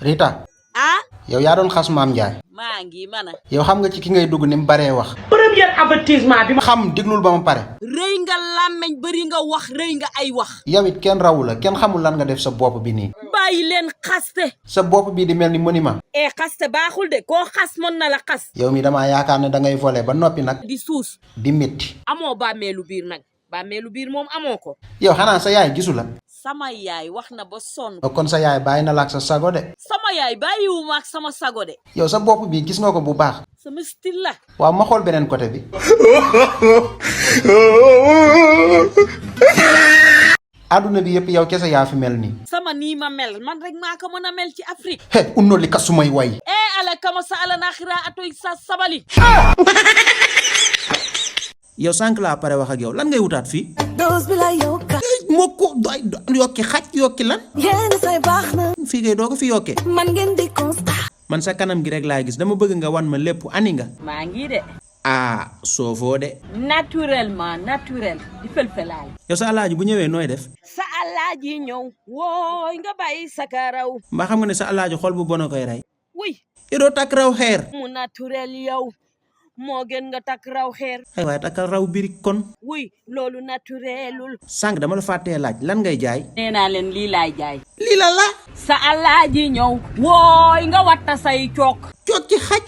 Rita. ah. yow yaa doon xas maam Ndiaye. maa ngi mana. yow xam nga ci ki ngay dugg ni mu baree wax. premier avertissement bi ma xam diglul ba ma pare. rëy nga làmmeñ bëri nga wax rëy nga ay wax. yow it kenn rawu la kenn xamul lan nga def sa bopp bi nii. bàyyi leen xaste. sa bopp bi di mel ni monument. xaste baaxul de koo xas mën na la xas. yow mi damaa yaakaar ne da ngay volé ba noppi nag. di suus. di métti. amoo bàmmeelu biir nag bàmmeelu biir moom amoo ko. yow xanaa sa yaay gisu la. sama yaay wax na ba sonn. kon sa yaay bàyyi na la ak sa sago de. sama yaay bàyyiwuma ak sama sago de. yow sa bopp bi gis nga ko bu baax. sama style la. waaw ma xool beneen côté bi. aduna bi yëpp yow kese yaa fi mel nii. sama nii ma mel man rek maa ko mën a mel ci Afrique. he unno li kasumay way. ala kama sa ala naxira atoy sa sabali. yow sànq laa pare wax ak yow lan ngay wutaat fii. dose bi la yokka. moo ko yokki xaj yokki lan. yéen say baax na. fii kay doo ko fi yokkee. man ngeen di constat. man sa kanam gi rek laay gis dama bëgg nga wan ma lépp ani nga. maa ngi de. ah soofoo de. naturellement naturel di fël-fëlaay. yow sa alaaji bu ñëwee nooy def. sa alaaji ñëw wooy nga bàyyi sa karaw. mbaa xam nga ne sa alaaji xol bu bon a koy rey. wuy. yow doo takk raw xeer. mu naturel yow moo gën nga takk raw xeer. ay waaye takkal raw birig kon. wuy loolu naturelul. sànq dama la fàttee laaj lan ngay jaay. nee naa leen lii laay jaay. lii la la. sa alaaji ñëw wooy nga watta say cook. cook ci xaj.